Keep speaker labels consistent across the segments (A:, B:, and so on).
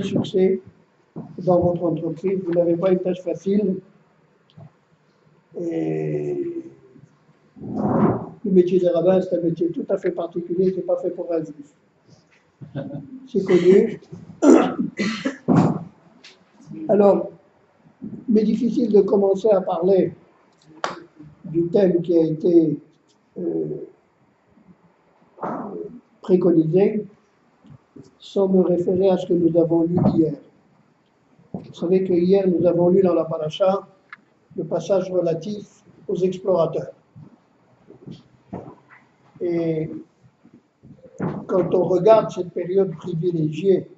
A: succès dans votre entreprise. Vous n'avez pas une tâche facile. Et le métier des rabbins, c'est un métier tout à fait particulier, c'est pas fait pour un juif. C'est connu. Alors, mais difficile de commencer à parler du thème qui a été préconisé sans me référer à ce que nous avons lu hier. Vous savez que hier, nous avons lu dans la paracha le passage relatif aux explorateurs. Et quand on regarde cette période privilégiée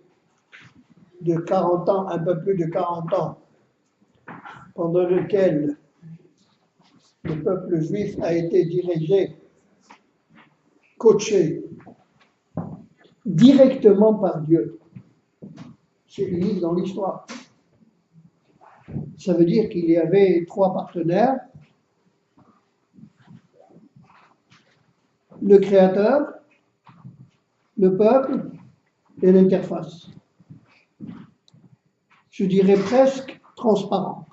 A: de 40 ans, un peu plus de 40 ans, pendant lequel le peuple juif a été dirigé, coaché directement par Dieu, c'est unique dans l'histoire. Ça veut dire qu'il y avait 3 partenaires: le créateur, le peuple et l'interface. Je dirais presque transparent.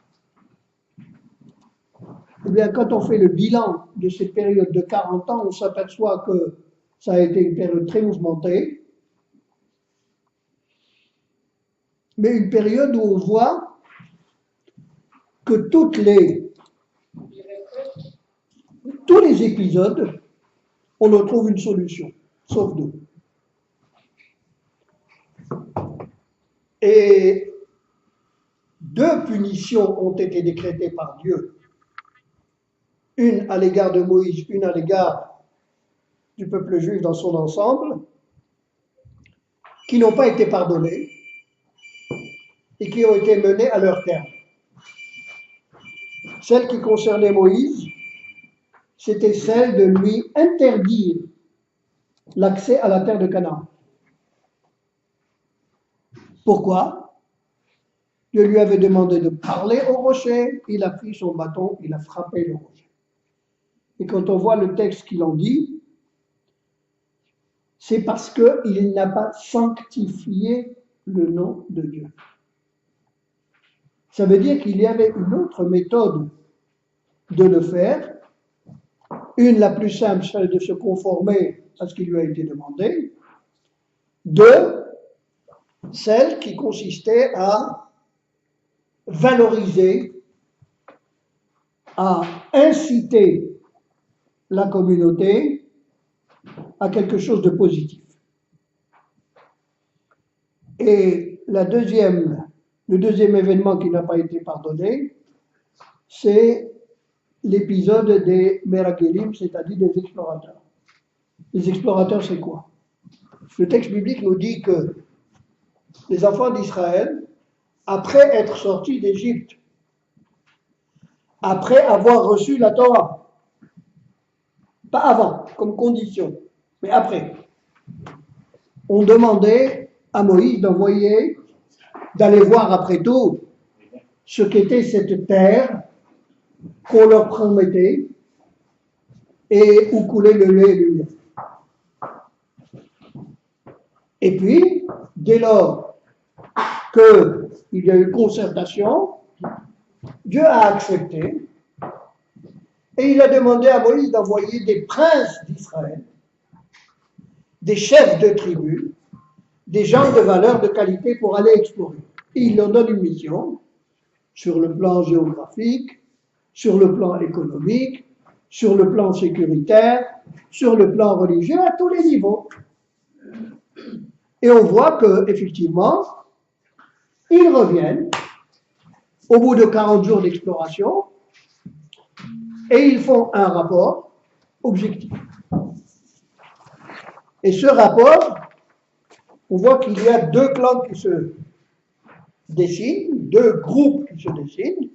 A: Eh bien, quand on fait le bilan de cette période de 40 ans, on s'aperçoit que ça a été une période très mouvementée, mais une période où on voit que tous les épisodes, on en trouve une solution, sauf 2. Et 2 punitions ont été décrétées par Dieu, une à l'égard de Moïse, une à l'égard du peuple juif dans son ensemble, qui n'ont pas été pardonnées et qui ont été menées à leur terme. Celle qui concernait Moïse, c'était celle de lui interdire l'accès à la terre de Canaan. Pourquoi? Dieu lui avait demandé de parler au rocher, il a pris son bâton, il a frappé le rocher. Et quand on voit le texte qu'il en dit, c'est parce qu'il n'a pas sanctifié le nom de Dieu. Ça veut dire qu'il y avait une autre méthode de le faire, une la plus simple, celle de se conformer à ce qui lui a été demandé, 2, celle qui consistait à valoriser, à inciter la communauté à quelque chose de positif. Et le deuxième événement qui n'a pas été pardonné, c'est l'épisode des Merakelim, c'est-à-dire des explorateurs. Les explorateurs, c'est quoi? Le texte biblique nous dit que les enfants d'Israël, après être sortis d'Égypte, après avoir reçu la Torah, pas avant, comme condition, mais après, ont demandé à Moïse d'aller voir après tout ce qu'était cette terre qu'on leur promettait et où coulait le lait et le miel. Et puis, dès lors qu'il y a eu concertation, Dieu a accepté et il a demandé à Moïse d'envoyer des princes d'Israël, des chefs de tribus, des gens de valeur, de qualité pour aller explorer. Et il leur donne une mission sur le plan géographique, sur le plan économique, sur le plan sécuritaire, sur le plan religieux, à tous les niveaux. Et on voit qu'effectivement, ils reviennent au bout de 40 jours d'exploration et ils font un rapport objectif. Et ce rapport, on voit qu'il y a 2 clans qui se dessinent, 2 groupes qui se dessinent.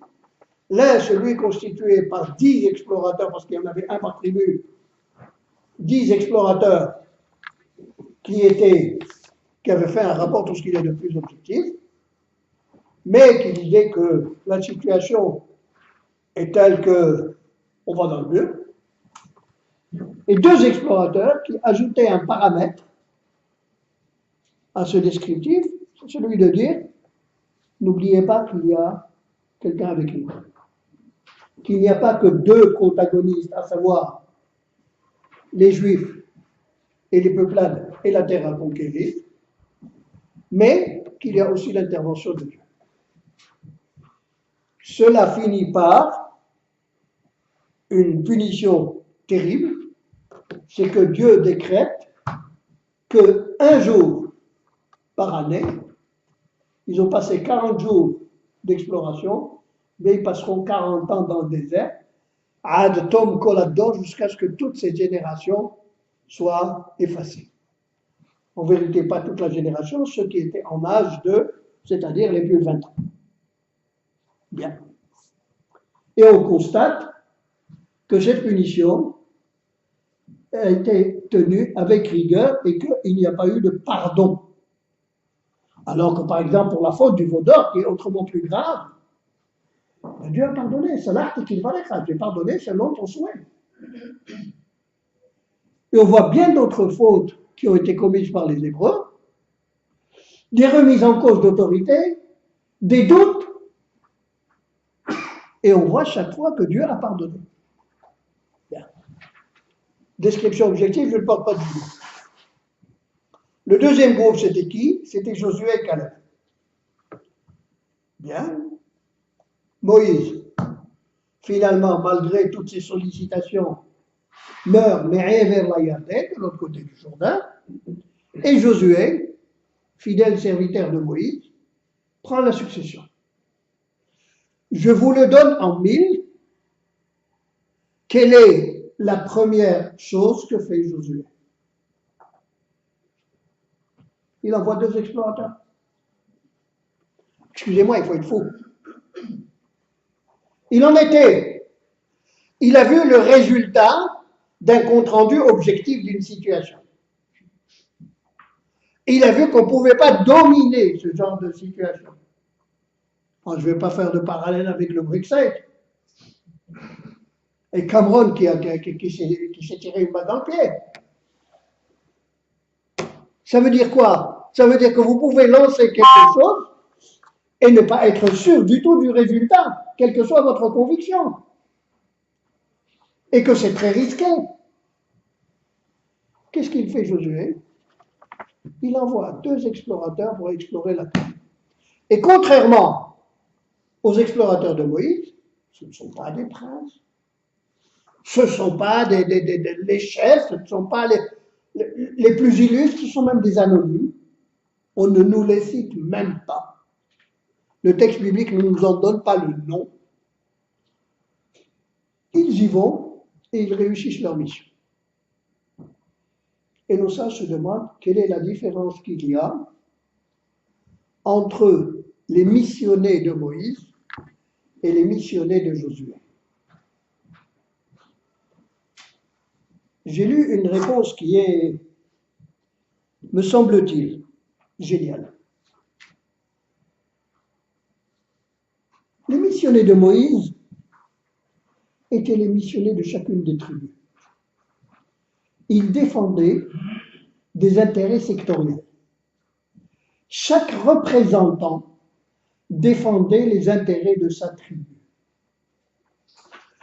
A: L'un, celui constitué par 10 explorateurs, parce qu'il y en avait un par tribu, 10 explorateurs qui avaient fait un rapport tout ce qu'il y a de plus objectif, mais qui disaient que la situation est telle qu'on va dans le mur. Et 2 explorateurs qui ajoutaient un paramètre à ce descriptif, celui de dire, n'oubliez pas qu'il y a quelqu'un avec nous, qu'il n'y a pas que deux protagonistes, à savoir les Juifs et les peuplades et la terre à conquérir, mais qu'il y a aussi l'intervention de Dieu. Cela finit par une punition terrible, c'est que Dieu décrète qu'un jour par année, ils ont passé 40 jours d'exploration, mais ils passeront 40 ans dans le désert, Ad Tom Kolador, jusqu'à ce que toutes ces générations soient effacées. En vérité, pas toute la génération, ceux qui étaient en âge de, c'est-à-dire les plus de 20 ans. Bien. Et on constate que cette punition a été tenue avec rigueur et qu'il n'y a pas eu de pardon. Alors que, par exemple, pour la faute du veau d'or, qui est autrement plus grave, Dieu a pardonné. C'est l'acte qu'il fallait faire. J'ai pardonné selon ton souhait. Et on voit bien d'autres fautes qui ont été commises par les Hébreux, des remises en cause d'autorité, des doutes, et on voit chaque fois que Dieu a pardonné. Bien. Description objective, je ne porte pas du tout. Le deuxième groupe, c'était qui? C'était Josué et Caleb. Bien. Moïse, finalement, malgré toutes ses sollicitations, meurt, mais vers la Yardène, de l'autre côté du Jourdain. Et Josué, fidèle serviteur de Moïse, prend la succession. Je vous le donne en 1000. Quelle est la première chose que fait Josué? Il envoie 2 explorateurs. Excusez-moi, il faut être fou. Il en était. Il a vu le résultat d'un compte-rendu objectif d'une situation. Et il a vu qu'on ne pouvait pas dominer ce genre de situation. Bon, je ne vais pas faire de parallèle avec le Brexit. Et Cameron qui s'est tiré une balle dans le pied. Ça veut dire quoi? Ça veut dire que vous pouvez lancer quelque chose et ne pas être sûr du tout du résultat, quelle que soit votre conviction. Et que c'est très risqué. Qu'est-ce qu'il fait Josué? Il envoie 2 explorateurs pour explorer la terre. Et contrairement aux explorateurs de Moïse, ce ne sont pas des princes, ce ne sont pas les chefs, ce ne sont pas les plus illustres, ce sont même des anonymes. On ne nous les cite même pas. Le texte biblique ne nous en donne pas le nom. Ils y vont et ils réussissent leur mission. Et nos sages se demandent quelle est la différence qu'il y a entre les missionnés de Moïse et les missionnés de Josué. J'ai lu une réponse qui est, me semble-t-il, géniale. Les missionnés de Moïse étaient les missionnés de chacune des tribus. Ils défendaient des intérêts sectoriels. Chaque représentant défendait les intérêts de sa tribu.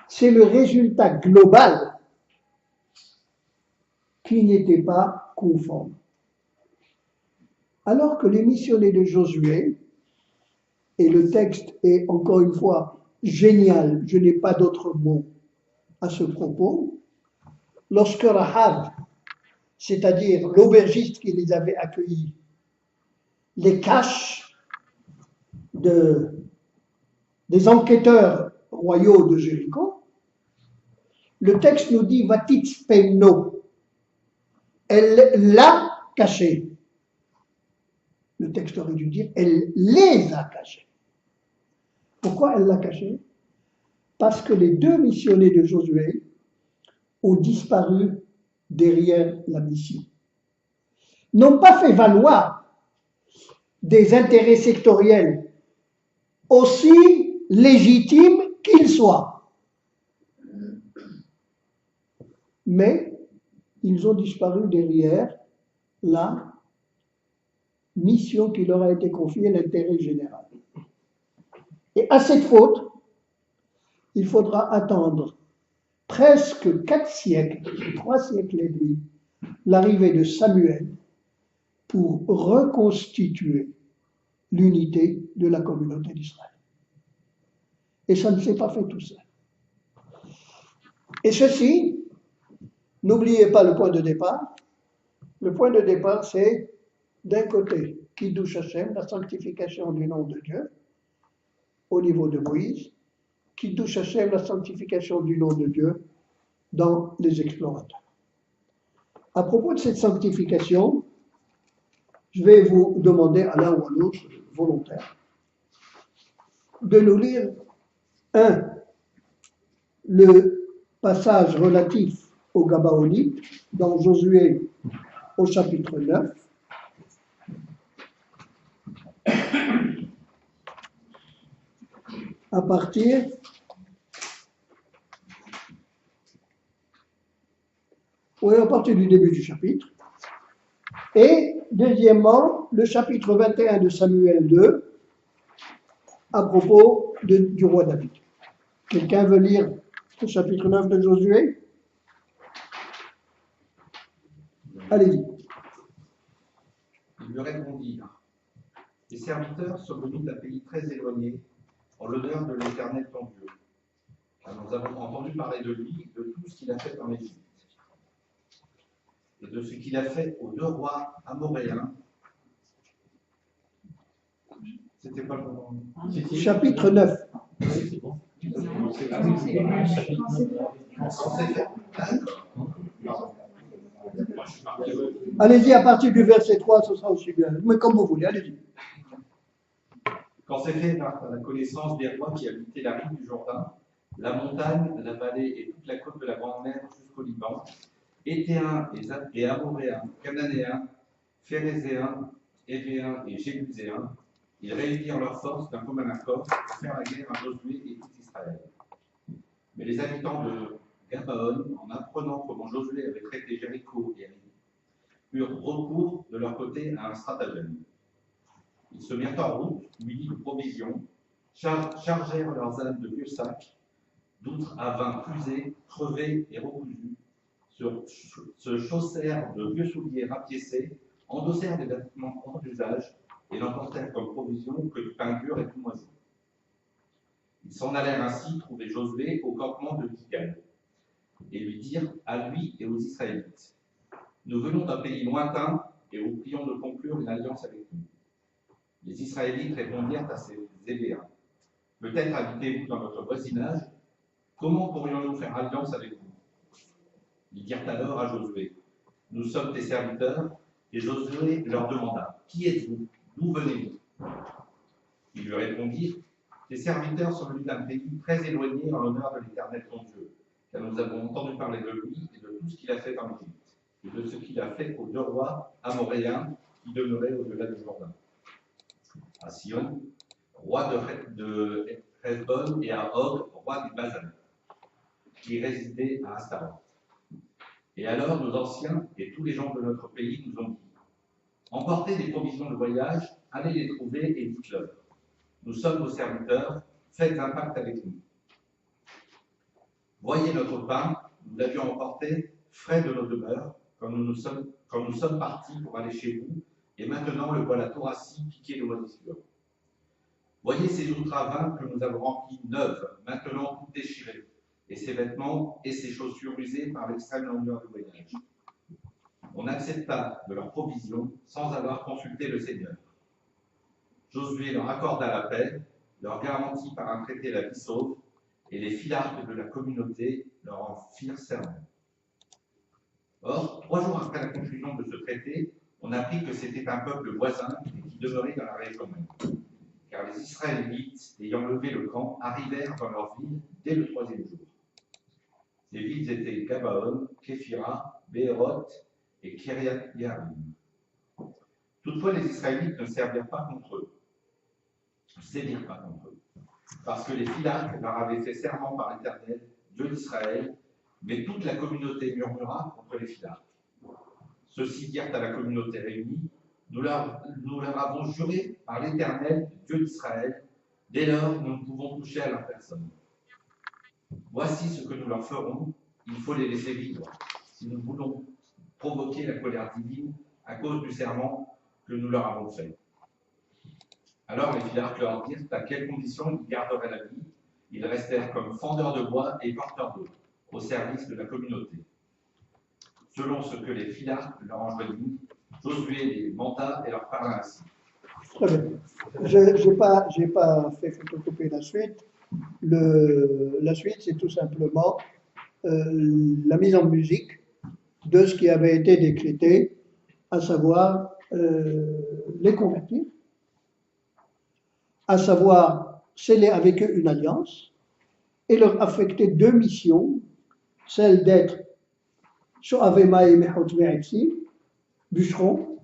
A: C'est le résultat global qui n'était pas conforme. Alors que les missionnés de Josué, et le texte est encore une fois génial, je n'ai pas d'autre mot à ce propos, lorsque Rahab, c'est-à-dire l'aubergiste qui les avait accueillis, les cache des enquêteurs royaux de Jéricho, le texte nous dit Vatitz Peino. Elle l'a caché. Le texte aurait dû dire elle les a cachés. Pourquoi elle l'a caché? Parce que les 2 missionnés de Josué ont disparu derrière la mission. N'ont pas fait valoir des intérêts sectoriels aussi légitimes qu'ils soient. Mais ils ont disparu derrière la mission qui leur a été confiée, l'intérêt général. Et à cette faute, il faudra attendre presque 4 siècles, 3 siècles et demi, l'arrivée de Samuel pour reconstituer l'unité de la communauté d'Israël. Et ça ne s'est pas fait tout seul. Et ceci, n'oubliez pas le point de départ. Le point de départ, c'est d'un côté, Kiddush Hashem, la sanctification du nom de Dieu, au niveau de Moïse, Kiddush Hashem, la sanctification du nom de Dieu dans les explorateurs. À propos de cette sanctification, je vais vous demander à l'un ou à l'autre volontaire de nous lire le passage relatif aux Gabaonites dans Josué au chapitre 9. À partir du début du chapitre. Et deuxièmement, le chapitre 21 de Samuel 2, à propos du roi David. Quelqu'un veut lire le chapitre 9 de Josué? Allez-y.
B: Ils lui répondirent: les serviteurs sont venus d'un pays très éloigné, en l'honneur de l'Éternel ton Dieu. Car nous avons entendu parler de lui, de tout ce qu'il a fait en Égypte, et de ce qu'il a fait aux 2 rois amoréens. C'était pas le moment.
A: Chapitre 9.
B: C'est bon.
A: Allez-y, à partir du verset 3, ce sera aussi bien. Mais comme vous voulez, allez-y.
B: Quand ces faits vinrent à la connaissance des rois qui habitaient la rive du Jourdain, la montagne, la vallée et toute la côte de la Grande Mer jusqu'au Liban, Éthéens et Amoréens, Cananéens, Phérézéens, Évéens et Jébuséens, ils réunirent leurs forces d'un commun accord pour faire la guerre à Josué et tout Israël. Mais les habitants de Gabaon, en apprenant comment Josué avait traité Jéricho et Ai, eurent recours de leur côté à un stratagème. Ils se mirent en route, munis de provisions, chargèrent leurs ânes de vieux sacs, d'outres à vin usés, crevés et recousus, se chaussèrent de vieux souliers rapiécés, endossèrent des vêtements hors d'usage et n'emportèrent comme provision que du pain dur et tout moisi. Ils s'en allèrent ainsi trouver Josué au campement de Gilgal et lui dirent à lui et aux Israélites: nous venons d'un pays lointain et vous prions de conclure une alliance avec nous. Les Israélites répondirent à ces Évéens: peut-être habitez-vous dans notre voisinage, comment pourrions-nous faire alliance avec vous? Ils dirent alors à Josué: nous sommes tes serviteurs. Et Josué leur demanda: qui êtes-vous? D'où venez-vous? Ils lui répondirent: tes serviteurs sont venus d'un pays très éloigné en l'honneur de l'Éternel ton Dieu, car nous avons entendu parler de lui et de tout ce qu'il a fait en Égypte, et de ce qu'il a fait aux 2 rois amoréens qui demeuraient au-delà du Jourdain, à Sion, roi de Hesbon, et à Og, roi du Basan, qui résidait à Astaroth. Et alors nos anciens et tous les gens de notre pays nous ont dit: emportez des provisions de voyage, allez les trouver et dites-leur: nous sommes vos serviteurs, faites un pacte avec nous. Voyez notre pain, nous l'avions emporté frais de nos demeures quand nous sommes partis pour aller chez vous, et maintenant le voilà tout rassis, piqué de moisissure. Voyez ces outres à vin que nous avons remplies neuves, maintenant toutes déchirées, et ces vêtements et ces chaussures usées par l'extrême longueur du voyage. On accepta de leurs provisions sans avoir consulté le Seigneur. Josué leur accorda la paix, leur garantit par un traité la vie sauve, et les philarques de la communauté leur en firent serment. Or, 3 jours après la conclusion de ce traité, on apprit que c'était un peuple voisin qui demeurait dans la région même. Car les Israélites, ayant levé le camp, arrivèrent dans leur ville dès le 3e jour. Ces villes étaient Gabaon, Képhira, Béhéroth et Kiriath-Yearim. Toutefois, les Israélites ne servirent pas contre eux, parce que les philarques leur avaient fait serment par l'Éternel, Dieu d'Israël, mais toute la communauté murmura contre les philarques. Ceux-ci dirent à la communauté réunie: Nous leur avons juré par l'Éternel, Dieu d'Israël, dès lors nous ne pouvons toucher à leur personne. Voici ce que nous leur ferons, il faut les laisser vivre, si nous voulons provoquer la colère divine à cause du serment que nous leur avons fait. Alors les filarques leur dirent à quelles conditions ils garderaient la vie. Ils restèrent comme fendeurs de bois et porteurs d'eau, au service de la communauté. Selon ce que les filarques leur enjoignirent, Josué les manda et leur parla ainsi.
A: Très bien. Je n'ai pas fait photocopier la suite. La suite, c'est tout simplement la mise en musique de ce qui avait été décrété, à savoir les convertir, à savoir sceller avec eux une alliance et leur affecter deux missions, celle d'être Shoavema et Mehot Me'etsi, bûcheron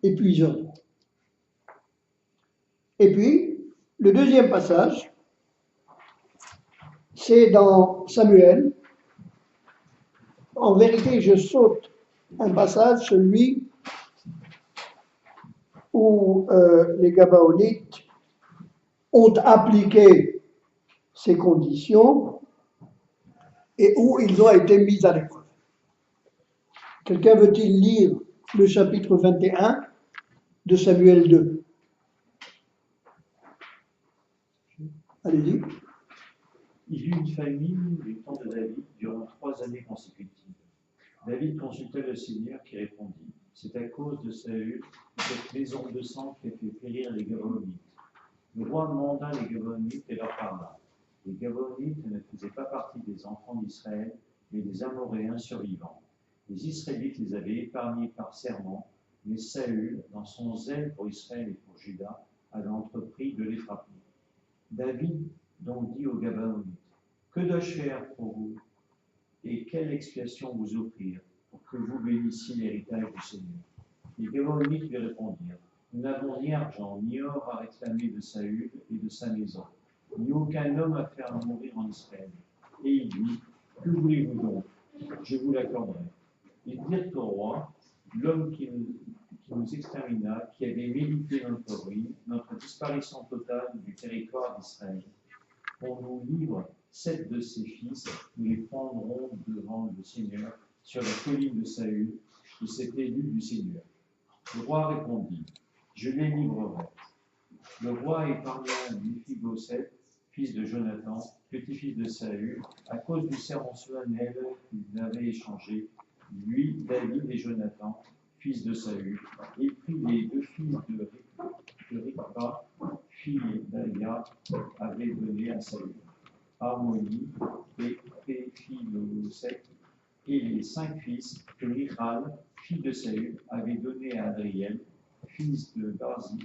A: et puiseur. Et puis, le deuxième passage, c'est dans Samuel. En vérité, je saute un passage, celui où les Gabaonites ont appliqué ces conditions et où ils ont été mis à l'épreuve. Quelqu'un veut-il lire le chapitre 21 de Samuel 2? Allez-y.
C: Il y eut une famine du temps de David durant 3 années consécutives. David consulta le Seigneur qui répondit: c'est à cause de Saül, cette maison de sang qui a fait périr les Gabaonites. Le roi manda les Gabaonites et leur parla. Les Gabaonites ne faisaient pas partie des enfants d'Israël, mais des Amoréens survivants. Les Israélites les avaient épargnés par serment, mais Saül, dans son zèle pour Israël et pour Juda, avait entrepris de les frapper. David donc dit aux Gabaonites: que dois-je faire pour vous et quelle expiation vous offrir pour que vous bénissiez l'héritage du Seigneur? Les Gabaonites lui répondirent: nous n'avons ni argent ni or à réclamer de Saül et de sa maison, ni aucun homme à faire mourir en Israël. Et il dit: que voulez-vous donc? Je vous l'accorderai. Ils dirent au roi: l'homme qui nous extermina, qui avait mérité notre ruine, notre disparition totale du territoire d'Israël, on nous livre 7 de ses fils, nous les prendrons devant le Seigneur sur la colline de Saül, qui s'est élu du Seigneur. Le roi répondit: je les livrerai. Le roi épargna Méphibosheth, fils de Jonathan, petit-fils de Saül, à cause du serment solennel qu'il avait échangé, lui, David et Jonathan, fils de Saül. Il prit les 2 fils de Rikba, fille d'Aïa, avait donné à Saül, Harmonie et Méphibosheth, et les 5 fils que Michal, fille de Saül, avait donné à Adriel, fils de Barzillai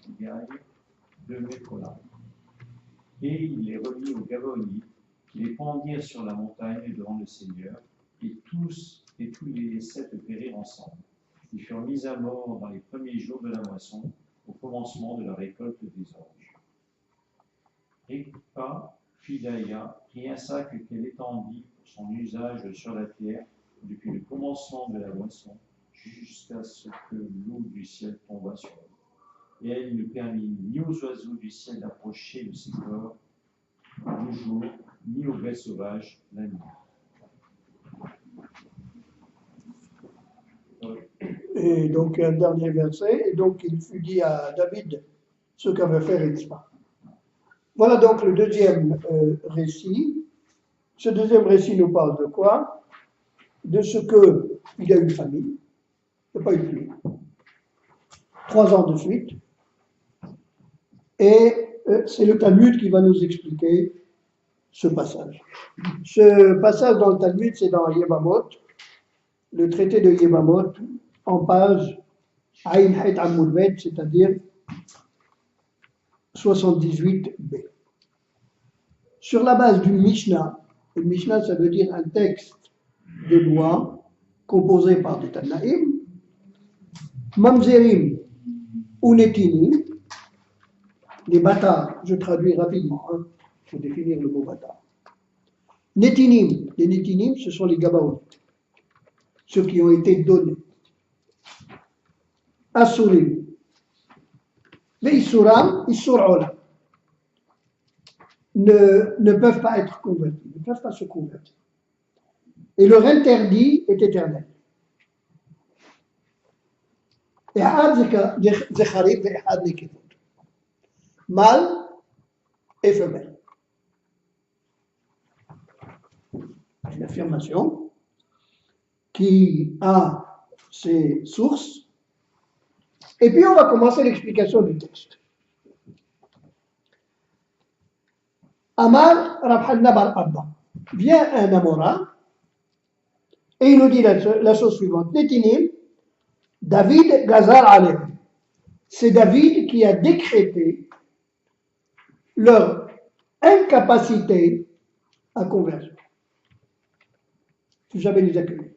C: de Méchola. Et il les remit aux Gabaonites, qui les pendirent sur la montagne devant le Seigneur, et tous les 7 périrent ensemble. Ils furent mis à mort dans les premiers jours de la moisson, au commencement de la récolte des orges. Rikpa, fille d'Aïa, prit un sac qu'elle étendit pour son usage sur la terre depuis le commencement de la moisson jusqu'à ce que l'eau du ciel tombât sur elle. Et elle ne permit ni aux oiseaux du ciel d'approcher de ses corps le jour, ni aux bêtes sauvages la nuit.
A: Et donc, un dernier verset. Et donc, il fut dit à David ce qu'avait fait Ritzpa. Voilà donc le deuxième récit. Ce deuxième récit nous parle de quoi? De ce qu'il y a eu une famine. Il n'y a pas eu de pluie. 3 ans de suite. Et c'est le Talmud qui va nous expliquer ce passage. Ce passage dans le Talmud, c'est dans Yevamot, le traité de Yevamot, en page Aïn Het Amoud Bet, c'est-à-dire 78b. Sur la base du Mishnah, le Mishnah, ça veut dire un texte de loi composé par des Tanaïm, Mamzerim ou Netinim, les bâtards, je traduis rapidement, pour définir le mot bâtard. Netinim, les Netinim, ce sont les Gabaonites, ceux qui ont été donnés. Asurim, mais Isuram, Isur'ola, ne peuvent pas être convertis, ne peuvent pas se convertir. Et leur interdit est éternel. Mâle et femelle. Une affirmation qui a ses sources. Et puis on va commencer l'explication du texte. Amar Rabhanna bar Abba. Vient un Amora et il nous dit la chose suivante. Netinim, David Gazar Aleh. C'est David qui a décrété leur incapacité à converger. Jamais les accueillir.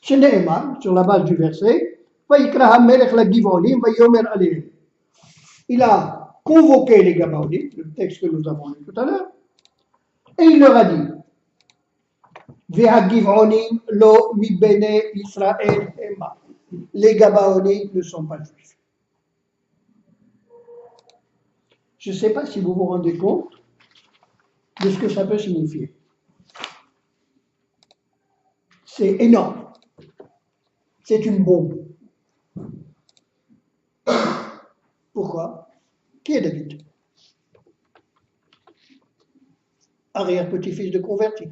A: Chez Nehemar, sur la base du verset, il a convoqué les Gabaonites, le texte que nous avons lu tout à l'heure, et il leur a dit les Gabaonites ne sont pas juifs. Je ne sais pas si vous vous rendez compte de ce que ça peut signifier. C'est énorme. C'est une bombe. Pourquoi? Qui est David? Arrière-petit-fils de converti.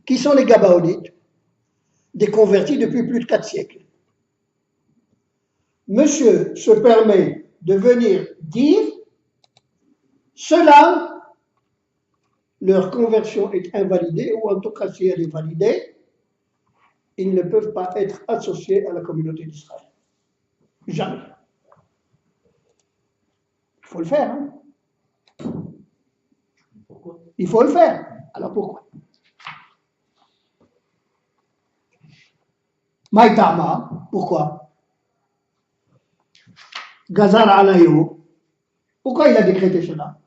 A: Qui sont les Gabaonites? Des convertis depuis plus de 4 siècles. Monsieur se permet de venir dire cela, leur conversion est invalidée, ou en tout cas si elle est validée, ils ne peuvent pas être associés à la communauté d'Israël. Jamais. Il faut le faire. Hein? Pourquoi? Il faut le faire. Alors pourquoi? Maïtama, pourquoi? Gazar Alayo, pourquoi il a décrété cela?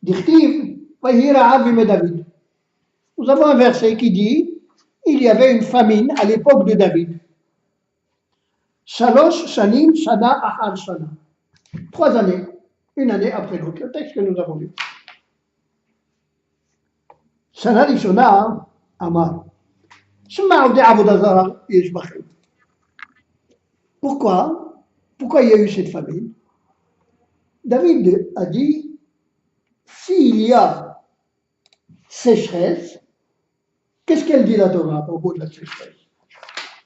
A: Dirtiv, David. Nous avons un verset qui dit il y avait une famine à l'époque de David. Shalosh Shanim Shana Ahar Shana. 3 années, une année après l'autre. Le texte que nous avons lu. Shana Rishona Amar. Pourquoi il y a eu cette famine? David a dit s'il y a sécheresse, qu'est-ce qu'elle dit la Torah à propos de la sécheresse?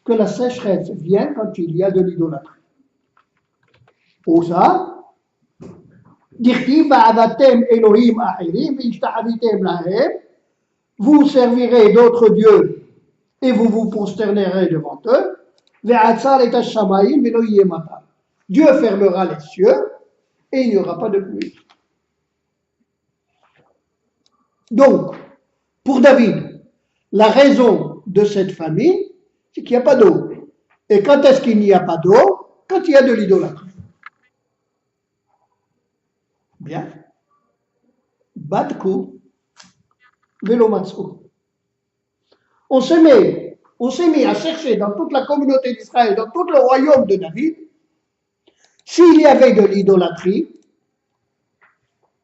A: Que la sécheresse vient quand il y a de l'idolâtrie. Ou ça, vous servirez d'autres dieux et vous vous prosternerez devant eux. Dieu fermera les cieux et il n'y aura pas de pluie. Donc, pour David, la raison de cette famine, c'est qu'il n'y a pas d'eau. Et quand est-ce qu'il n'y a pas d'eau? Quand il y a de l'idolâtrie. Bien. Badkou, Velomatsu. On s'est mis à chercher dans toute la communauté d'Israël, dans tout le royaume de David, s'il y avait de l'idolâtrie,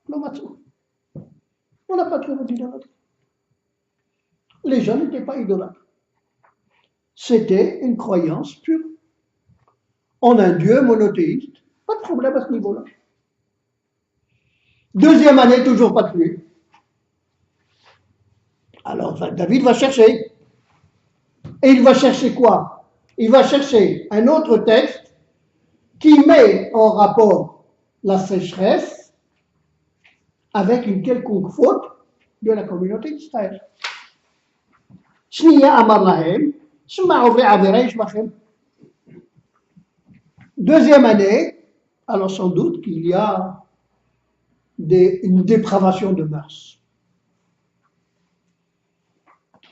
A: on n'a pas trouvé d'idolâtrie. Les gens n'étaient pas idolâtres. C'était une croyance pure en un Dieu monothéiste. Pas de problème à ce niveau-là. Deuxième année, toujours pas de pluie. Alors David va chercher. Et il va chercher quoi? Il va chercher un autre texte qui met en rapport la sécheresse avec une quelconque faute de la communauté d'Israël. Deuxième année, alors sans doute qu'il y a une dépravation de mœurs.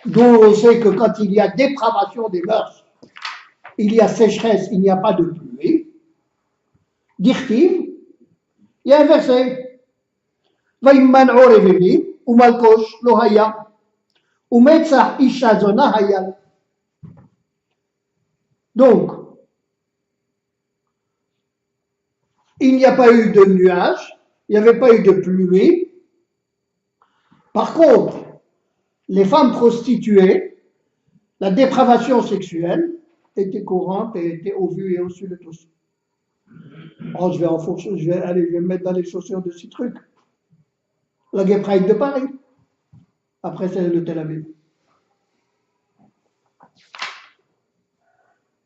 A: D'où on sait que quand il y a dépravation des mœurs, il y a sécheresse, il n'y a pas de pluie. Dirtiv, il y a un verset. Vaïman orevevim, ou malkosh lohaya. Umetsa Ishazona Hayal. Donc, il n'y a pas eu de nuages, il n'y avait pas eu de pluie. Par contre, les femmes prostituées, la dépravation sexuelle était courante et était au vu et au su de tous. Oh, je vais me mettre dans les chaussures de ces trucs. La Gay Pride de Paris. Après, c'est le Tel Aviv.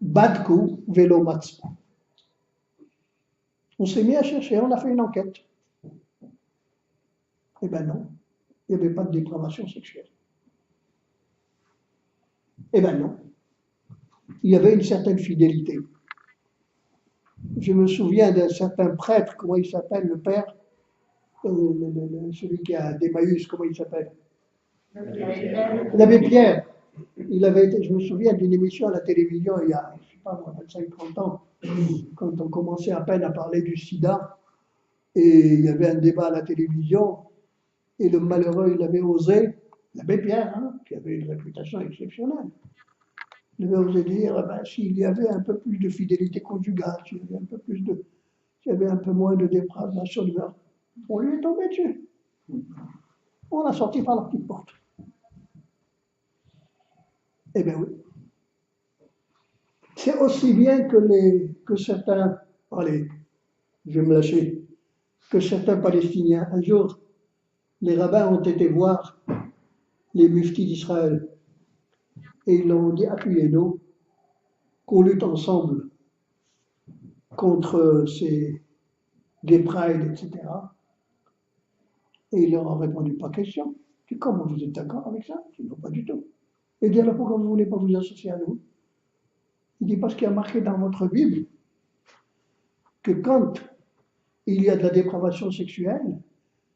A: Badkou Vélo Matz. On s'est mis à chercher, on a fait une enquête. Eh ben non, il n'y avait pas de dépravation sexuelle. Eh ben non, il y avait une certaine fidélité. Je me souviens d'un certain prêtre, comment il s'appelle, le père, celui qui a d'Emmaüs, comment il s'appelle? L'abbé Pierre. Il avait été, je me souviens d'une émission à la télévision il y a, je sais pas, 25-30 ans, quand on commençait à peine à parler du sida, et il y avait un débat à la télévision, et le malheureux, il avait osé, l'abbé Pierre, hein, qui avait une réputation exceptionnelle, il avait osé dire, ben, s'il y avait un peu plus de fidélité conjugale, s'il y avait un peu moins de dépravation de meurtre, on lui est tombé dessus. On l'a sorti par la petite porte. Eh bien oui. C'est aussi bien que certains, allez, je vais me lâcher, que certains Palestiniens. Un jour, les rabbins ont été voir les muftis d'Israël et ils leur ont dit, appuyez-nous, qu'on lutte ensemble contre ces gay pride, etc. Et ils leur ont répondu, pas question. Je dis, comment vous êtes d'accord avec ça? Je dis, non, pas du tout. Et dit, alors pourquoi vous ne voulez pas vous associer à nous? Il dit, parce qu'il y a marqué dans votre Bible que quand il y a de la dépravation sexuelle,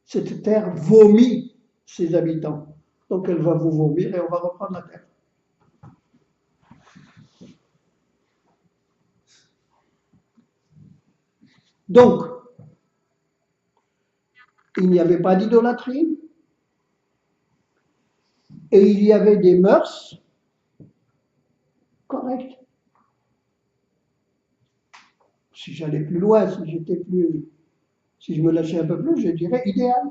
A: cette terre vomit ses habitants. Donc elle va vous vomir et on va reprendre la terre. Donc, il n'y avait pas d'idolâtrie et il y avait des mœurs correctes. Si j'allais plus loin, si je me lâchais un peu plus, je dirais idéal.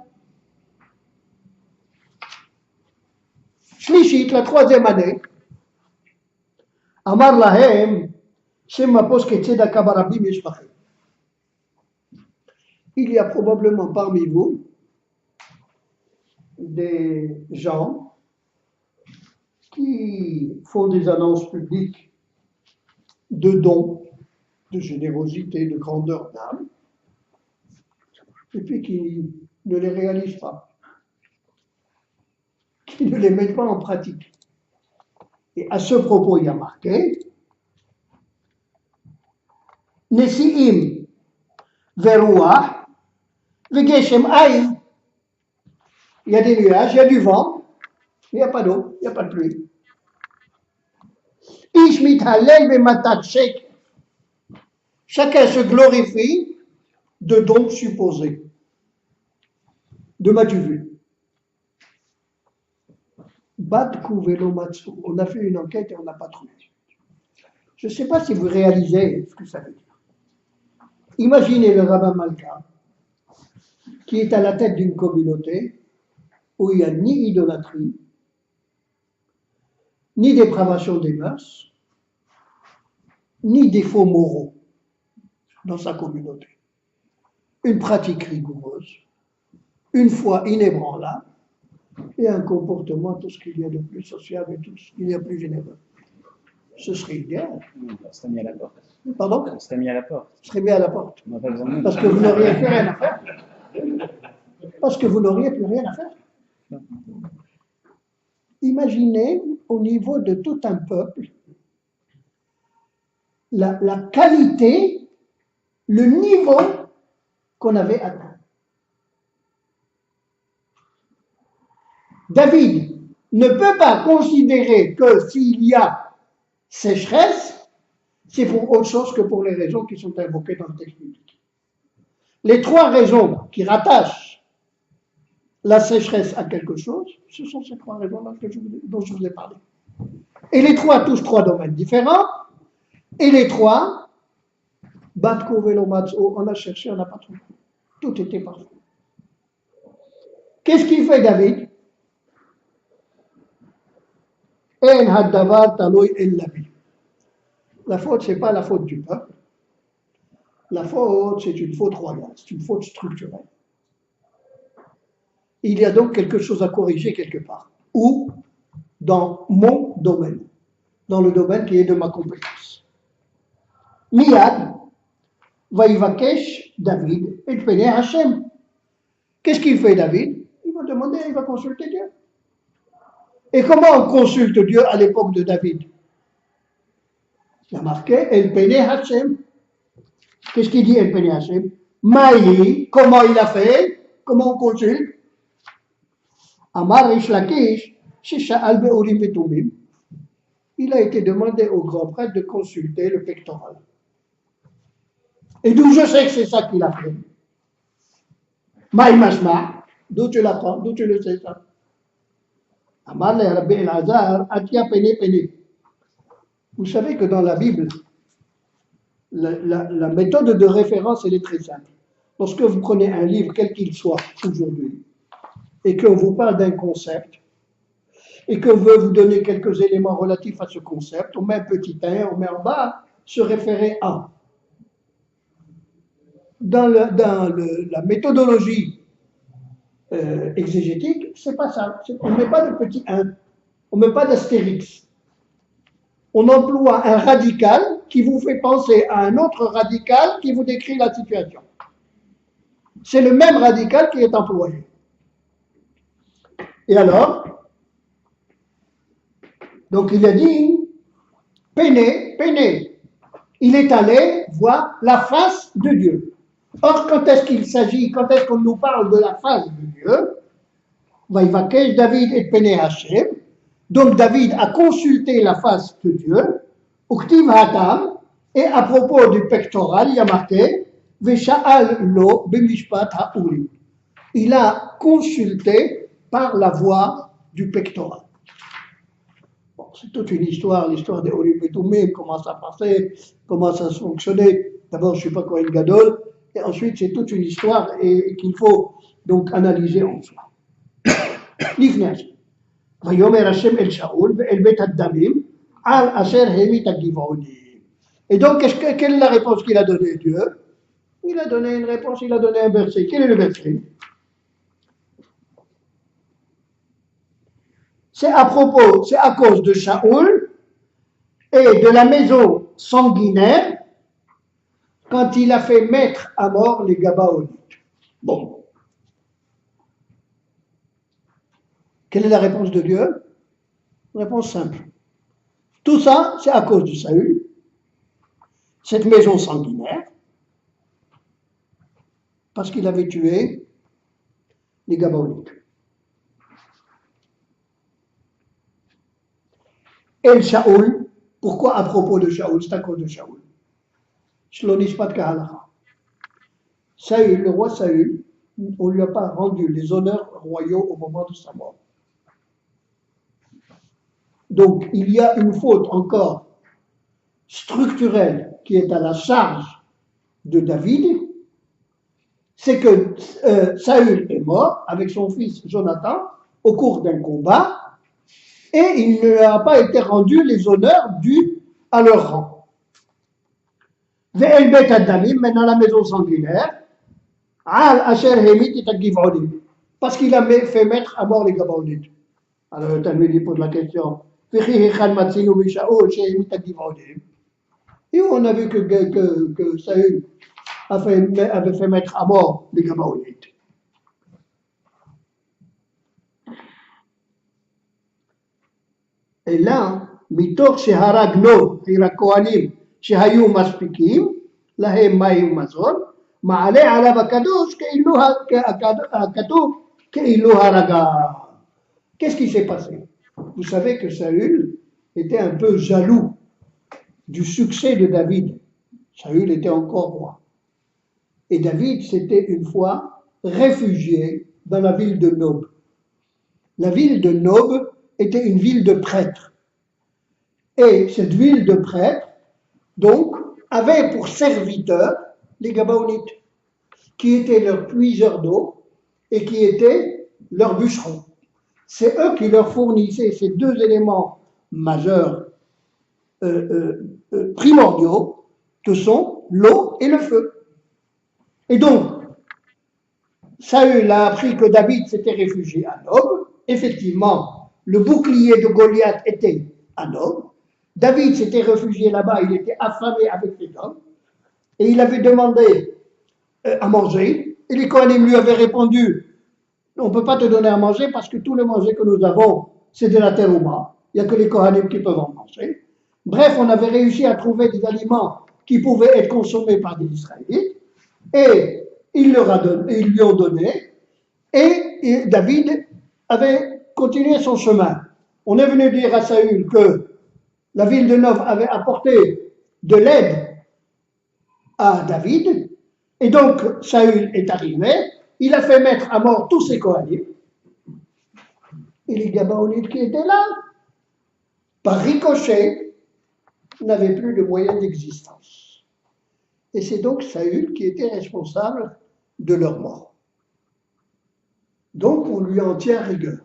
A: Shlishit, la troisième année, Amar Lahem, Shema Poske Tzedaka Barabim Yeshbachem. Il y a probablement parmi vous des gens qui font des annonces publiques de dons, de générosité, de grandeur d'âme, et puis qui ne les réalisent pas, qui ne les mettent pas en pratique. Et à ce propos, il y a marqué Nesi'im veruah vegeshem aïn. Il y a des nuages, il y a du vent, il n'y a pas d'eau, il n'y a pas de pluie. Ish mithalel vematat shek. Chacun se glorifie de dons supposés. De m'as-tu vu? Badku velo matsu. On a fait une enquête et on n'a pas trouvé. Je ne sais pas si vous réalisez ce que ça veut dire. Imaginez le rabbin Malka qui est à la tête d'une communauté où il n'y a ni idolâtrie, ni dépravation des mœurs, ni défauts moraux dans sa communauté. Une pratique rigoureuse, une foi inébranlable et un comportement, tout ce qu'il y a de plus sociable et tout ce qu'il y a de plus généreux. Ce serait idéal.
D: Ça serait mis à la porte.
A: Pardon?
D: Ça serait mis à la porte.
A: Ce serait mis à la porte.
D: On n'a pas besoin de nous.
A: Parce que vous n'auriez plus rien à faire. Parce que vous n'auriez plus rien à faire. Imaginez au niveau de tout un peuple la qualité, le niveau qu'on avait atteint. David ne peut pas considérer que s'il y a sécheresse, c'est pour autre chose que pour les raisons qui sont invoquées dans le texte biblique. Les trois raisons qui rattachent la sécheresse à quelque chose, ce sont ces trois raisons-là dont je vous ai parlé. Et les trois touchent trois domaines différents, et les trois, Batko Velomatso, on a cherché, on n'a pas trouvé. Tout était parfait. Qu'est-ce qu'il fait David? En haddavar taloy el labi. La faute, ce n'est pas la faute du peuple. La faute, c'est une faute royale, c'est une faute structurelle. Il y a donc quelque chose à corriger quelque part. Ou dans mon domaine, dans le domaine qui est de ma compétence. Miyad, Vaïvakesh, David, et Pene Hachem. Qu'est-ce qu'il fait David? Il va demander, il va consulter Dieu. Et comment on consulte Dieu à l'époque de David? Il a marqué El Pene Hachem. Qu'est-ce qu'il dit El Pene Hachem? Maïli, comment il a fait? Comment on consulte? Amar Rish Lakish, Shisha'al Be'urim Betumim. Il a été demandé au grand prêtre de consulter le pectoral. Et d'où je sais que c'est ça qu'il a fait? Maïmashma, d'où tu l'apprends, d'où tu le sais ça? Amar le Rabbi Elazar, Atia Pene Pene. Vous savez que dans la Bible, la méthode de référence, elle est très simple. Lorsque vous prenez un livre, quel qu'il soit aujourd'hui, et qu'on vous parle d'un concept, et qu'on veut vous donner quelques éléments relatifs à ce concept, on met un petit 1, on met en bas, se référer à. Dans la méthodologie exégétique, c'est pas ça. On ne met pas de petit 1, on ne met pas d'astérix. On emploie un radical qui vous fait penser à un autre radical qui vous décrit la situation. C'est le même radical qui est employé. Et alors, donc il a dit, Péné, Péné, il est allé voir la face de Dieu. Or, quand est-ce qu'on nous parle de la face de Dieu? Vaïvakesh David et Péné Hachem. Donc David a consulté la face de Dieu, Uktiv Hatam, et à propos du pectoral, il y a marqué, Vesha'al lo b'mishpat ha'urim. Il a consulté par la voie du pectoral. Bon, c'est toute une histoire, l'histoire des Olim et Tumim, comment ça passait, comment ça fonctionnait. D'abord, je ne suis pas Kohen Gadol, et ensuite, c'est toute une histoire et qu'il faut donc analyser en soi. L'Ifneach. ויאמר השם אל שאול ואל בית הדמים על אשר המית הגבעונים. Et donc, quelle est la réponse qu'il a donnée Dieu? Il a donné une réponse, il a donné un verset. Quel est le verset? C'est à cause de Shaoul et de la maison sanguinaire quand il a fait mettre à mort les Gabaonites. Bon. Quelle est la réponse de Dieu? Réponse simple. Tout ça, c'est à cause de Saül, cette maison sanguinaire, parce qu'il avait tué les Gabaonites. Et le Shaoul, pourquoi à propos de Shaoul? C'est à cause de Shaoul. Shlonishpat Kahalacha. Saül, le roi Saül, on ne lui a pas rendu les honneurs royaux au moment de sa mort. Donc, il y a une faute encore structurelle qui est à la charge de David, c'est que Saül est mort avec son fils Jonathan au cours d'un combat et il ne leur a pas été rendu les honneurs dus à leur rang. Ve'el bet adamim, maintenant la maison sanguinaire, al asher hemit et agiv'odim, parce qu'il a fait mettre à mort les Gabaonites. Alors le Talmud pose la question. Et on a vu que Saül avait fait mettre à mort les Gabaonites. Et là, מתוך שהרגנו עיר הכהנים שהיו מספיקים להם מים ומזון, מעלה עליו הקדוש כאילו הכתוב כאילו הרגה. Qu'est-ce qui s'est passé? Vous savez que Saül était un peu jaloux du succès de David. Saül était encore roi. Et David s'était une fois réfugié dans la ville de Nob. La ville de Nob était une ville de prêtres. Et cette ville de prêtres, donc, avait pour serviteurs les Gabaonites, qui étaient leurs puiseurs d'eau et qui étaient leurs bûcherons. C'est eux qui leur fournissaient ces deux éléments majeurs primordiaux que sont l'eau et le feu. Et donc, Saül a appris que David s'était réfugié à Nob. Effectivement, le bouclier de Goliath était à Nob. David s'était réfugié là-bas, il était affamé avec les hommes. Et il avait demandé à manger. Et les Kohanim lui avaient répondu, on ne peut pas te donner à manger parce que tout le manger que nous avons, c'est de la terre au bas. Il n'y a que les Kohanim qui peuvent en manger. Bref, on avait réussi à trouver des aliments qui pouvaient être consommés par des Israélites. Et ils lui ont donné. Et David avait continué son chemin. On est venu dire à Saül que la ville de Nob avait apporté de l'aide à David. Et donc, Saül est arrivé. Il a fait mettre à mort tous ses Kohanim. Et les Gabaonites qui étaient là, par ricochet, n'avaient plus de moyens d'existence. Et c'est donc Saül qui était responsable de leur mort. Donc, on lui en tient rigueur.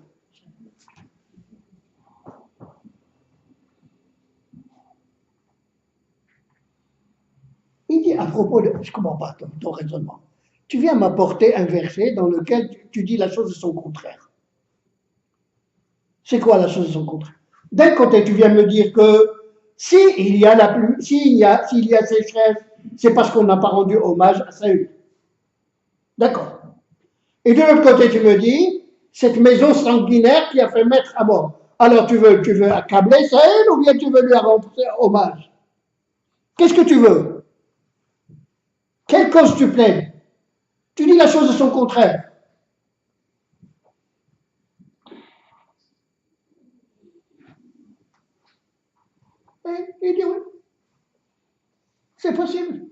A: Il dit à propos de... Je ne comprends pas ton raisonnement. Tu viens m'apporter un verset dans lequel tu dis la chose de son contraire. C'est quoi la chose de son contraire? D'un côté, tu viens me dire que s'il y a sécheresse, c'est parce qu'on n'a pas rendu hommage à Saül. D'accord. Et de l'autre côté, tu me dis, cette maison sanguinaire qui a fait mettre à mort. Alors tu veux accabler Saül ou bien tu veux lui rendre hommage? Qu'est-ce que tu veux? Quelle cause tu plaides? Tu dis la chose de son contraire. Et il dit oui. C'est possible.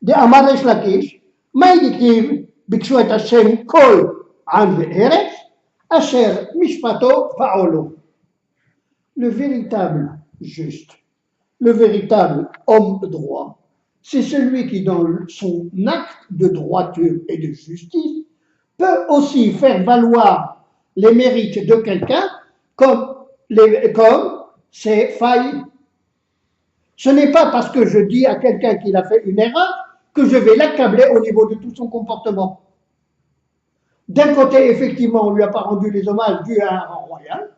A: De Amaresh Lakish, Maïdikiv, Bikshou et Hashem, Kol, An ve'eretz, Asher Mishpato Paolo. Le véritable juste, le véritable homme droit, c'est celui qui, dans son acte de droiture et de justice, peut aussi faire valoir les mérites de quelqu'un comme ses failles. Ce n'est pas parce que je dis à quelqu'un qu'il a fait une erreur que je vais l'accabler au niveau de tout son comportement. D'un côté, effectivement, on ne lui a pas rendu les hommages dus à un rang royal.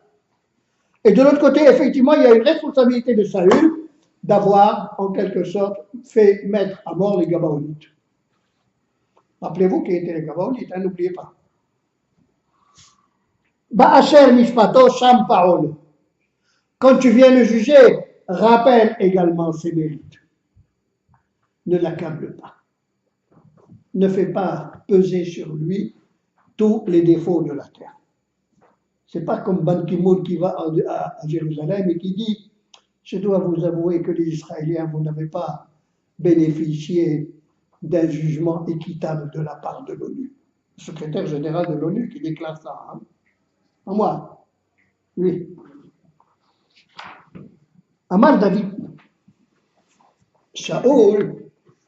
A: Et de l'autre côté, effectivement, il y a une responsabilité de Saül d'avoir, en quelque sorte, fait mettre à mort les Gabaonites. Rappelez-vous qui étaient les Gabaonites, n'oubliez pas. Ba'asher mishpato sham paol. Quand tu viens le juger, rappelle également ses mérites. Ne l'accable pas. Ne fais pas peser sur lui tous les défauts de la terre. C'est pas comme Ban Ki-moon qui va à Jérusalem et qui dit « Je dois vous avouer que les Israéliens, vous n'avez pas bénéficié d'un jugement équitable de la part de l'ONU. » Le secrétaire général de l'ONU qui déclare ça. Hein. En moi. Oui. Amar David. Shaoul.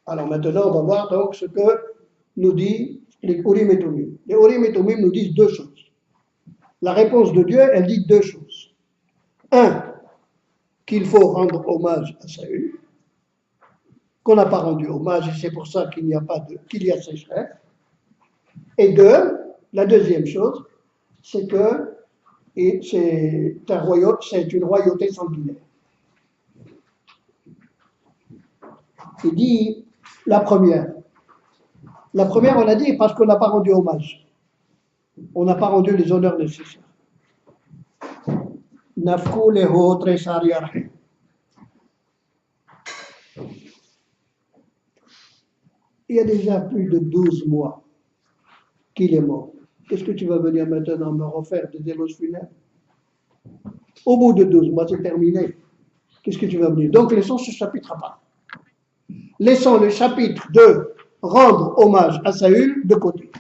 A: Alors maintenant, on va voir donc ce que nous dit les Urim et Tumim. Les Urim et Tumim nous disent deux choses. La réponse de Dieu, elle dit deux choses. Un, qu'il faut rendre hommage à Saül, qu'on n'a pas rendu hommage, et c'est pour ça qu'il y a sécheresse. Et deux, la deuxième chose, c'est que c'est une royauté sanguinaire. Il dit la première, on a dit parce qu'on n'a pas rendu hommage. On n'a pas rendu les honneurs nécessaires. Nafku leho tresar yarhe. Il y a déjà plus de 12 mois qu'il est mort. Qu'est-ce que tu vas venir maintenant me refaire des éloges funèbres? Au bout de 12 mois, c'est terminé. Qu'est-ce que tu vas venir? Donc, laissons ce chapitre à part. Laissons le chapitre de rendre hommage à Saül de côté.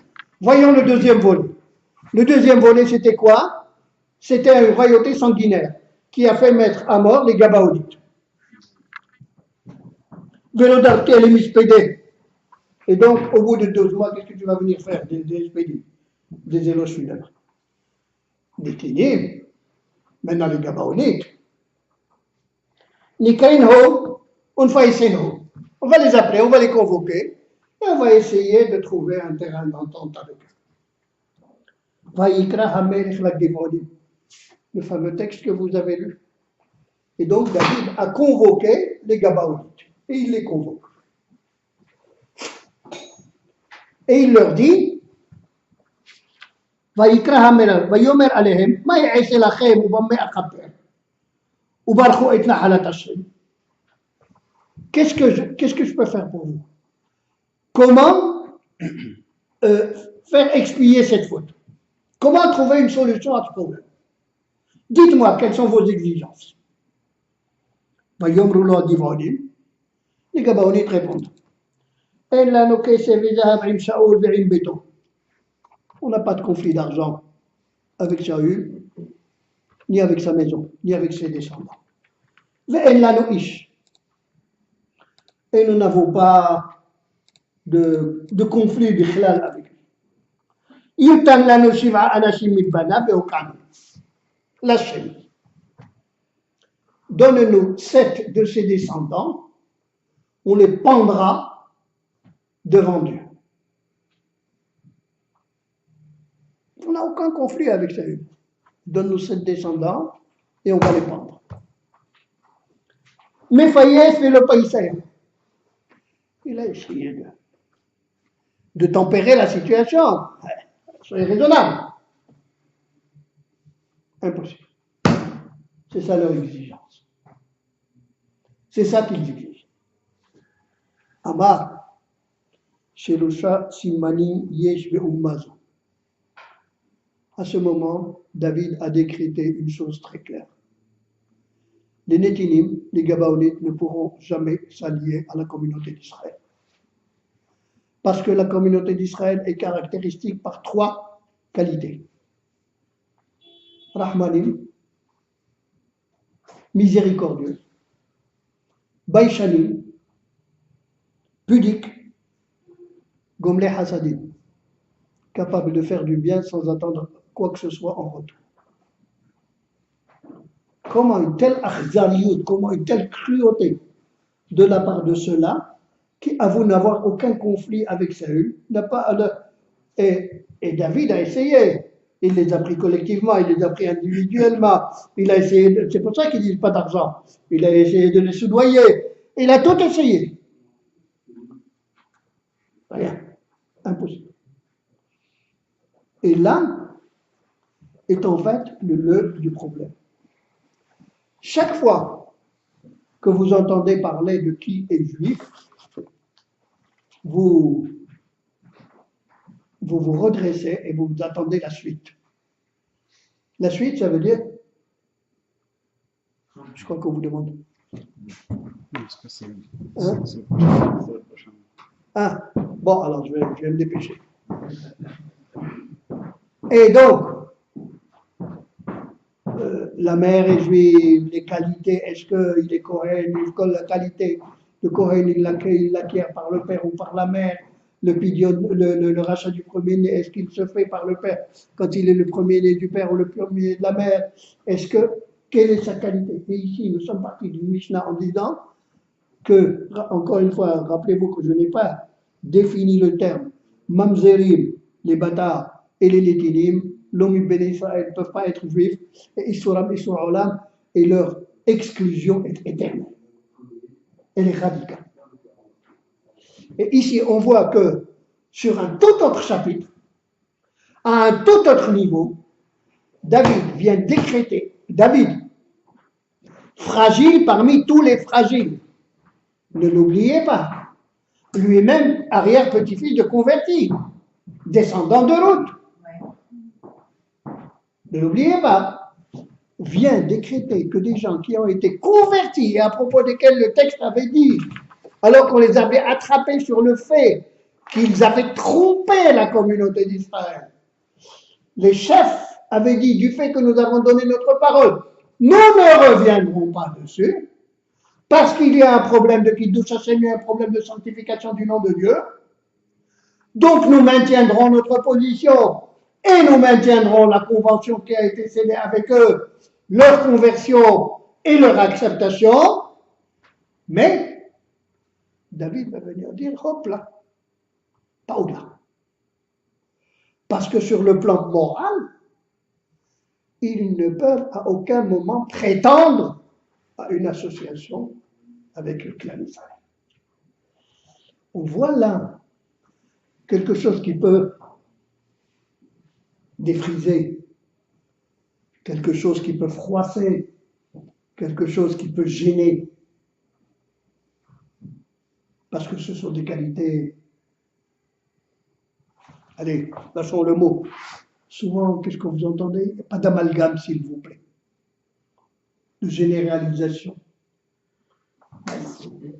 A: Voyons le deuxième volet. Le deuxième volet, c'était quoi? C'était une royauté sanguinaire qui a fait mettre à mort les Gabaonites. Vélodar, quel est mispédé? Et donc, au bout de 12 mois, qu'est-ce que tu vas venir faire des SPD, des éloges funèbres? Des ténèbres. Maintenant, les Gabaonites. Nikainho, on va essayer. On va les appeler, on va les convoquer, et on va essayer de trouver un terrain d'entente avec eux. Vaïkra Hamelech Lagdevodim, le fameux texte que vous avez lu. Et donc, David a convoqué les Gabaonites. Et il les convoque. Et il leur dit, Vaïkra Hamelech, Vayomer Alehem, Maï'ese Lachem, Ubame Akaper, Ubarcho Etna Halat Hashem. Qu'est-ce que je peux faire pour vous? Comment faire expier cette faute? Comment trouver une solution à ce problème? Dites-moi, quelles sont vos exigences? Les Gabaonites répondent. On n'a pas de conflit d'argent avec Saül, ni avec sa maison, ni avec ses descendants. Et nous n'avons pas de conflit d'Ikhlal avec lui. Lâchez-nous. Donne-nous 7 de ses descendants, on les pendra devant Dieu. On n'a aucun conflit avec Saül. Donne-nous 7 descendants et on va les pendre. Mais Faïès fait le païsien. Il a essayé de tempérer la situation. Soyez raisonnable. Impossible. C'est ça leur exigence. C'est ça qu'ils exigent. Amar, Shelosha Simani Yesh Be'ummazo. À ce moment, David a décrété une chose très claire. Les Nétinim, les Gabaonites, ne pourront jamais s'allier à la communauté d'Israël. Parce que la communauté d'Israël est caractéristique par 3 qualités. Rahmanim, miséricordieux. Baïchanim, pudique. Gomle Hasadim, capable de faire du bien sans attendre quoi que ce soit en retour. Comment une telle akhzariout, comment une telle cruauté de la part de ceux-là qui avouent n'avoir aucun conflit avec Saül, et David a essayé. Il les a pris collectivement, il les a pris individuellement. Il a essayé, c'est pour ça qu'il dit pas d'argent. Il a essayé de les soudoyer. Il a tout essayé. Rien. Impossible. Et là est en fait le nœud du problème. Chaque fois que vous entendez parler de qui est juif, vous vous redressez et vous attendez la suite. La suite, ça veut dire, je crois qu'on vous demande. Hein? Ah, bon, alors je vais me dépêcher. Et donc, la mère est juive, les qualités, est-ce qu'il est Kohen, la qualité de Kohen, il l'acquiert par le père ou par la mère, le rachat du premier-né, est-ce qu'il se fait par le père quand il est le premier-né du père ou le premier-né de la mère? Quelle est sa qualité? Et ici, nous sommes partis du Mishnah en disant que, encore une fois, rappelez-vous que je n'ai pas défini le terme mamzerim, les bâtards et les nétinim, l'homme ben Israël ne peuvent pas être juifs, et Isuram, Isuram, et leur exclusion est éternelle. Elle est radicale. Et ici, on voit que sur un tout autre chapitre, à un tout autre niveau, David vient décréter, David, fragile parmi tous les fragiles, ne l'oubliez pas, lui-même arrière-petit-fils de converti, descendant de Ruth, ne l'oubliez pas, vient décréter que des gens qui ont été convertis et à propos desquels le texte avait dit, alors qu'on les avait attrapés sur le fait qu'ils avaient trompé la communauté d'Israël. Les chefs avaient dit, du fait que nous avons donné notre parole, nous ne reviendrons pas dessus, parce qu'il y a un problème de Kiddush Hashem, un problème de sanctification du nom de Dieu. Donc nous maintiendrons notre position et nous maintiendrons la convention qui a été scellée avec eux, leur conversion et leur acceptation. Mais David va venir dire, hop là, pas au-delà. Parce que sur le plan moral, ils ne peuvent à aucun moment prétendre à une association avec le clan d'Israël. On voit là quelque chose qui peut défriser, quelque chose qui peut froisser, quelque chose qui peut gêner. Parce que ce sont des qualités, allez, lâchons le mot. Souvent, qu'est-ce que vous entendez? Pas d'amalgame, s'il vous plaît. De généralisation.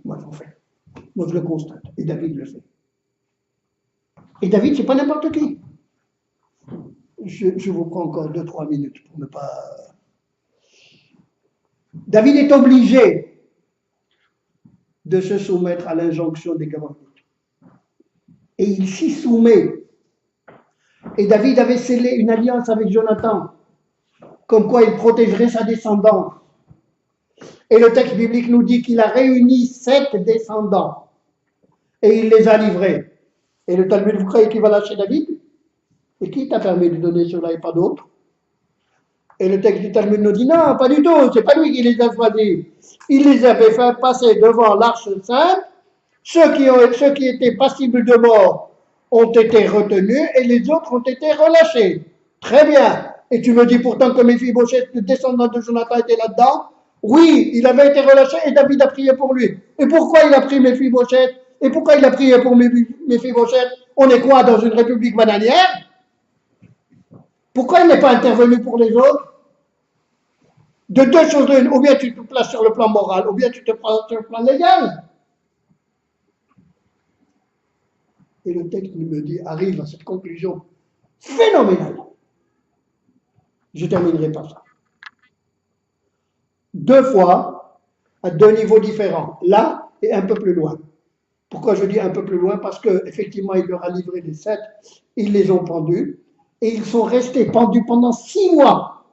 A: Moi, je le fais. Moi, je le constate. Et David le fait. Et David, c'est pas n'importe qui. Je vous prends encore 2-3 minutes pour ne pas... David est obligé de se soumettre à l'injonction des Gabaonites. Et il s'y soumet. Et David avait scellé une alliance avec Jonathan, comme quoi il protégerait sa descendance. Et le texte biblique nous dit qu'il a réuni 7 descendants. Et il les a livrés. Et le Talmud, vous croyez qu'il va lâcher David? Et qui t'a permis de donner cela et pas d'autres? Et le texte du Talmud nous dit non, pas du tout, c'est pas lui qui les a choisis. Il les avait fait passer devant l'Arche sainte. Ceux qui étaient passibles de mort ont été retenus et les autres ont été relâchés. Très bien. Et tu me dis pourtant que Méphibosheth, le descendant de Jonathan, était là-dedans? Oui, il avait été relâché et David a prié pour lui. Et pourquoi il a pris Méphibosheth? Et pourquoi il a prié pour Méphibosheth? On est quoi, dans une république bananière? Pourquoi il n'est pas intervenu pour les autres? De deux choses l'une, ou bien tu te places sur le plan moral, ou bien tu te places sur le plan légal. Et le texte me dit, arrive à cette conclusion phénoménale. Je terminerai par ça. 2 fois, à 2 niveaux différents, là et un peu plus loin. Pourquoi je dis un peu plus loin? Parce qu'effectivement, il leur a livré les 7, ils les ont pendus, et ils sont restés pendus pendant 6 mois.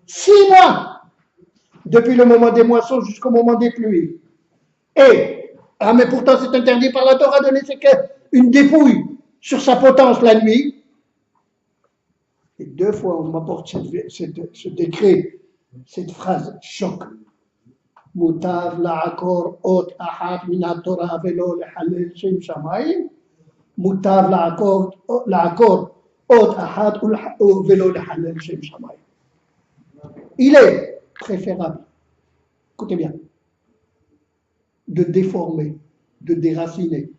A: 6 mois! Depuis le moment des moissons jusqu'au moment des pluies. Et, mais pourtant c'est interdit par la Torah de laisser qu'une dépouille sur sa potence la nuit. Et 2 fois on m'apporte ce décret, cette phrase choc. Mutav la'akor ot ahad min ha-Torah velo lehalel shem shamayim. Mutav la'akor ot ahad velo lehalel shem shamayim. Il est préférable, écoutez bien, de déformer, de déraciner,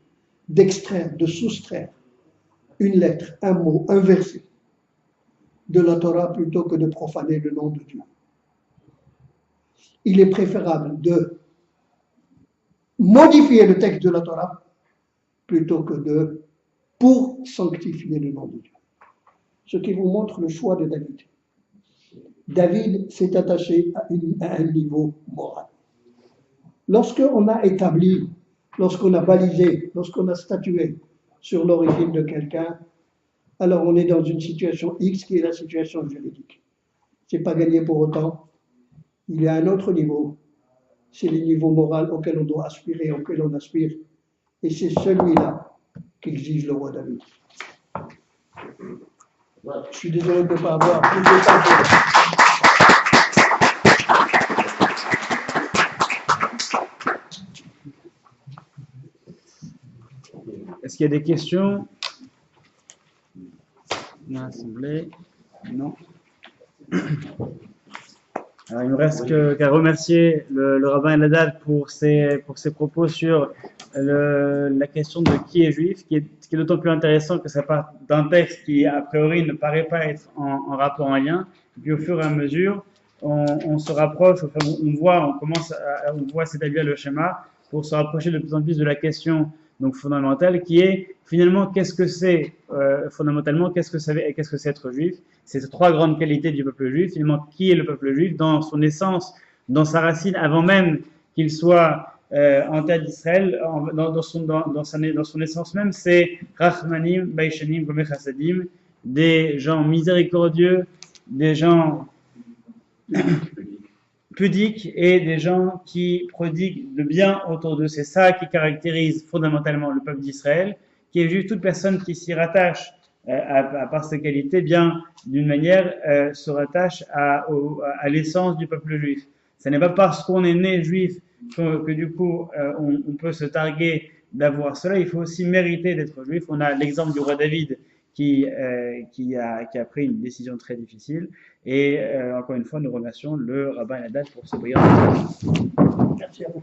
A: d'extraire, de soustraire une lettre, un mot, un verset de la Torah plutôt que de profaner le nom de Dieu. Il est préférable de modifier le texte de la Torah plutôt que pour sanctifier le nom de Dieu. Ce qui vous montre le choix de David. David s'est attaché à un niveau moral. Lorsqu'on a établi, lorsqu'on a balisé, lorsqu'on a statué sur l'origine de quelqu'un, alors on est dans une situation X qui est la situation juridique. Ce n'est pas gagné pour autant. Il y a un autre niveau. C'est le niveau moral auquel on doit aspirer, auquel on aspire. Et c'est celui-là qu'exige le roi David. Je suis désolé de ne pas avoir plus de temps.
D: Est-ce qu'il y a des questions dans l'Assemblée? Non. Alors, il ne me reste qu'à remercier le rabbin Eldad pour ses propos sur la question de qui est juif, ce qui est d'autant plus intéressant que ça part d'un texte qui, a priori, ne paraît pas être en rapport, en lien. Et puis, au fur et à mesure, on se rapproche, on voit s'établir le schéma pour se rapprocher de plus en plus de la question donc fondamentale, qui est finalement qu'est-ce que c'est, fondamentalement, qu'est-ce que c'est être juif. C'est ces trois grandes qualités du peuple juif. Finalement, qui est le peuple juif dans son essence, dans sa racine, avant même qu'il soit en terre d'Israël, dans son essence même, c'est Rachmanim, Baishanim, Gomech Hasadim, des gens miséricordieux, des gens pudiques et des gens qui prodiguent le bien autour d'eux. C'est ça qui caractérise fondamentalement le peuple d'Israël, qui est juif. Toute personne qui s'y rattache à part ses qualités, bien d'une manière se rattache à l'essence du peuple juif. Ce n'est pas parce qu'on est né juif que du coup on peut se targuer d'avoir cela. Il faut aussi mériter d'être juif. On a l'exemple du roi David qui a pris une décision très difficile. Et encore une fois, nous remercions le rabbin Eldad pour ce brillant témoignage.
A: Merci à vous.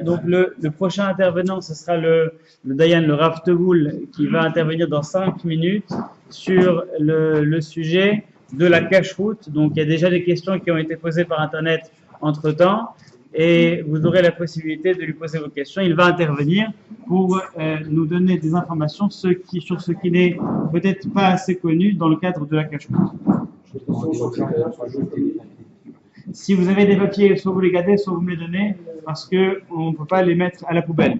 D: Donc le prochain intervenant, ce sera le Dayan, le Rav Tegoul, qui va intervenir dans 5 minutes sur le sujet de la cache-route. Donc il y a déjà des questions qui ont été posées par Internet entre-temps. Et vous aurez la possibilité de lui poser vos questions. Il va intervenir pour nous donner des informations sur ce qui n'est peut-être pas assez connu dans le cadre de la cache-route. Si vous avez des papiers, soit vous les gardez, soit vous me les donnez, parce qu'on ne peut pas les mettre à la poubelle.